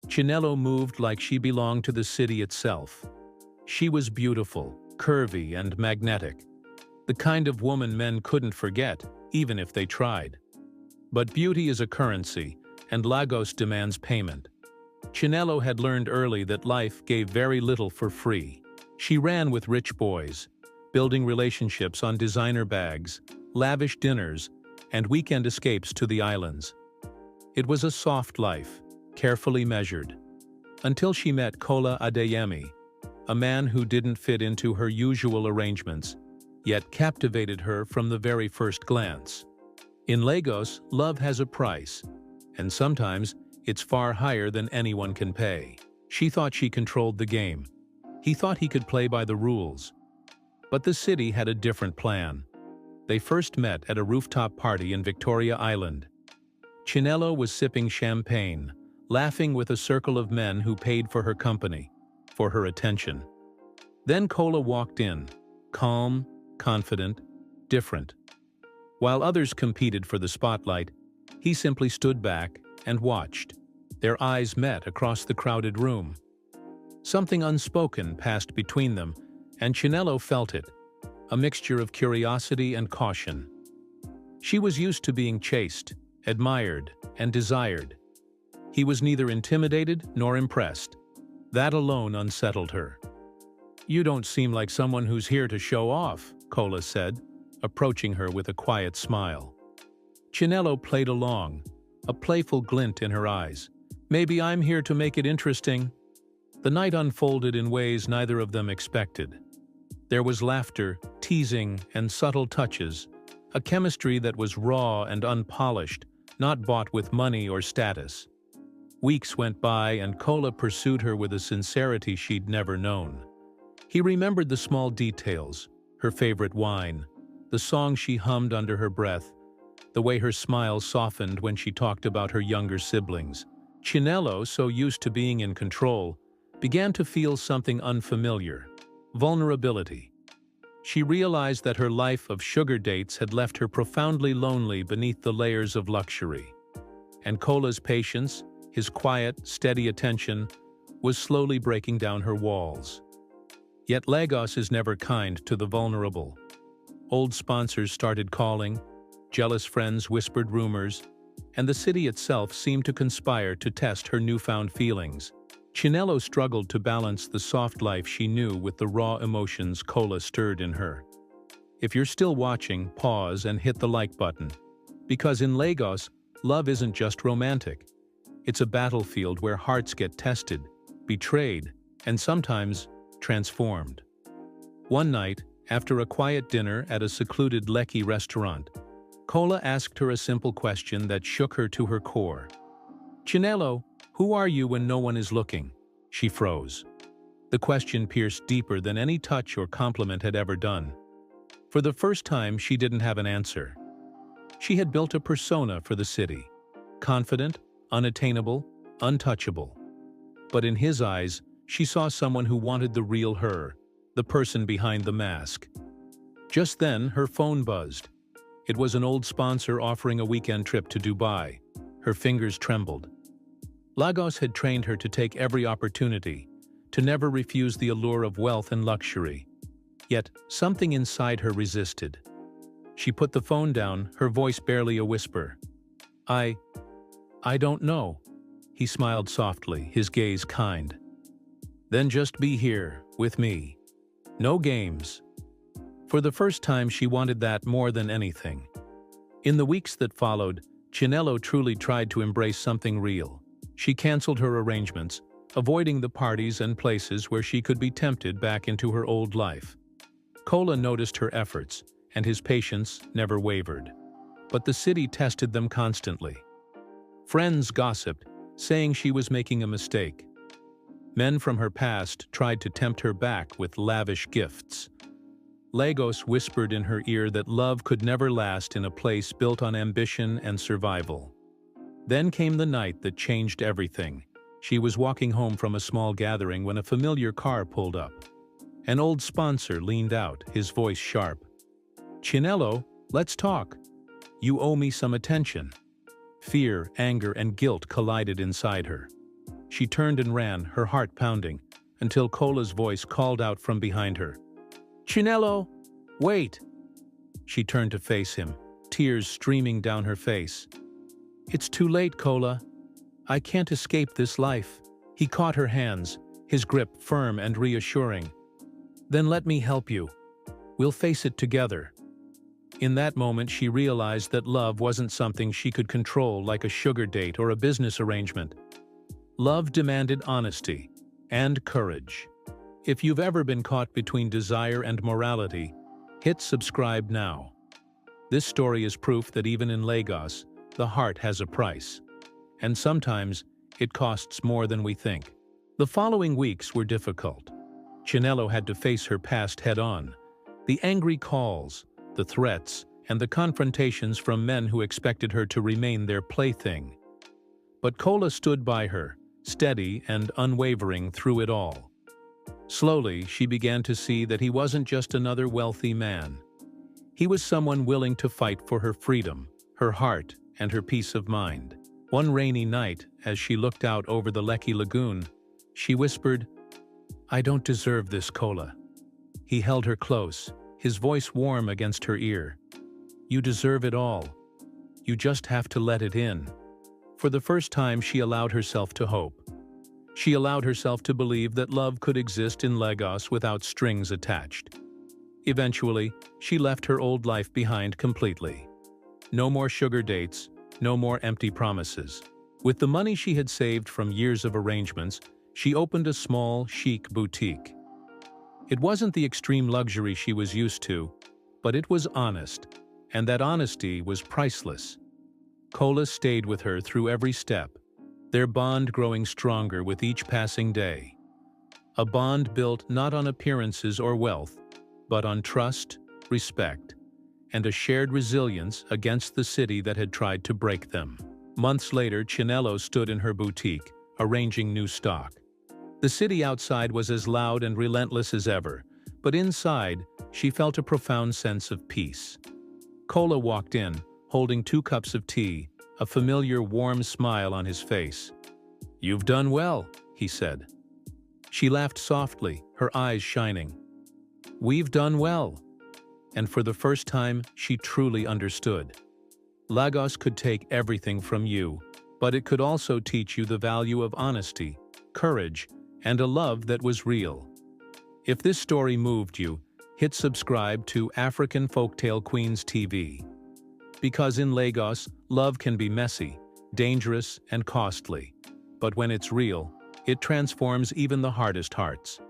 Chinelo moved like she belonged to the city itself. She was beautiful, curvy, and magnetic. The kind of woman men couldn't forget, even if they tried. But beauty is a currency, and Lagos demands payment. Chinelo had learned early that life gave very little for free. She ran with rich boys, building relationships on designer bags, lavish dinners, and weekend escapes to the islands. It was a soft life, carefully measured, until she met Kola Adeyemi, a man who didn't fit into her usual arrangements, yet captivated her from the very first glance. In Lagos, love has a price, and sometimes it's far higher than anyone can pay. She thought she controlled the game. He thought he could play by the rules. But the city had a different plan. They first met at a rooftop party in Victoria Island. Chinelo was sipping champagne, laughing with a circle of men who paid for her company, for her attention. Then Kola walked in, calm, confident, different. While others competed for the spotlight, he simply stood back and watched. Their eyes met across the crowded room. Something unspoken passed between them, and Chinelo felt it, a mixture of curiosity and caution. She was used to being chased, admired, and desired. He was neither intimidated nor impressed. That alone unsettled her. "You don't seem like someone who's here to show off," Kola said, approaching her with a quiet smile. Chinelo played along, a playful glint in her eyes. "Maybe I'm here to make it interesting." The night unfolded in ways neither of them expected. There was laughter, teasing, and subtle touches, a chemistry that was raw and unpolished, not bought with money or status. Weeks went by and Kola pursued her with a sincerity she'd never known. He remembered the small details, her favorite wine, the song she hummed under her breath, the way her smile softened when she talked about her younger siblings. Chinelo, so used to being in control, began to feel something unfamiliar: vulnerability. She realized that her life of sugar dates had left her profoundly lonely beneath the layers of luxury. And Kola's patience, his quiet, steady attention, was slowly breaking down her walls. Yet Lagos is never kind to the vulnerable. Old sponsors started calling, jealous friends whispered rumors, and the city itself seemed to conspire to test her newfound feelings. Chinelo struggled to balance the soft life she knew with the raw emotions Kola stirred in her. If you're still watching, pause and hit the like button. Because in Lagos, love isn't just romantic. It's a battlefield where hearts get tested, betrayed, and sometimes transformed. One night, after a quiet dinner at a secluded Lekki restaurant, Kola asked her a simple question that shook her to her core. "Chinelo, who are you when no one is looking?" She froze. The question pierced deeper than any touch or compliment had ever done. For the first time, she didn't have an answer. She had built a persona for the city, confident, unattainable, untouchable. But in his eyes, she saw someone who wanted the real her, the person behind the mask. Just then, her phone buzzed. It was an old sponsor offering a weekend trip to Dubai. Her fingers trembled. Lagos had trained her to take every opportunity, to never refuse the allure of wealth and luxury. Yet, something inside her resisted. She put the phone down, her voice barely a whisper. I don't know." He smiled softly, his gaze kind. "Then just be here, with me. No games." For the first time, she wanted that more than anything. In the weeks that followed, Chinelo truly tried to embrace something real. She canceled her arrangements, avoiding the parties and places where she could be tempted back into her old life. Kola noticed her efforts, and his patience never wavered. But the city tested them constantly. Friends gossiped, saying she was making a mistake. Men from her past tried to tempt her back with lavish gifts. Lagos whispered in her ear that love could never last in a place built on ambition and survival. Then came the night that changed everything. She was walking home from a small gathering when a familiar car pulled up. An old sponsor leaned out, his voice sharp. "Chinelo, let's talk. You owe me some attention." Fear, anger, and guilt collided inside her. She turned and ran, her heart pounding, until Cola's voice called out from behind her. "Chinello, wait!" She turned to face him, tears streaming down her face. "It's too late, Cola. I can't escape this life." He caught her hands, his grip firm and reassuring. "Then let me help you. We'll face it together." In that moment she realized that love wasn't something she could control like a sugar date or a business arrangement. Love demanded honesty and courage. If you've ever been caught between desire and morality, hit subscribe now. This story is proof that even in Lagos, the heart has a price. And sometimes, it costs more than we think. The following weeks were difficult. Chinello had to face her past head-on. The angry calls, the threats, and the confrontations from men who expected her to remain their plaything. But Cola stood by her, steady and unwavering through it all. Slowly, she began to see that he wasn't just another wealthy man. He was someone willing to fight for her freedom, her heart, and her peace of mind. One rainy night, as she looked out over the Lekki Lagoon, she whispered, "I don't deserve this, Cola." He held her close, his voice warm against her ear. "You deserve it all. You just have to let it in." For the first time, she allowed herself to hope. She allowed herself to believe that love could exist in Lagos without strings attached. Eventually, she left her old life behind completely. No more sugar dates, no more empty promises. With the money she had saved from years of arrangements, she opened a small, chic boutique. It wasn't the extreme luxury she was used to, but it was honest, and that honesty was priceless. Cola stayed with her through every step, their bond growing stronger with each passing day. A bond built not on appearances or wealth, but on trust, respect, and a shared resilience against the city that had tried to break them. Months later, Chinello stood in her boutique, arranging new stock. The city outside was as loud and relentless as ever, but inside, she felt a profound sense of peace. Cola walked in, holding 2 cups of tea, a familiar warm smile on his face. "You've done well," he said. She laughed softly, her eyes shining. "We've done well." And for the first time, she truly understood. Lagos could take everything from you, but it could also teach you the value of honesty, courage, and a love that was real. If this story moved you, hit subscribe to African Folktale Queens TV. Because in Lagos, love can be messy, dangerous, and costly. But when it's real, it transforms even the hardest hearts.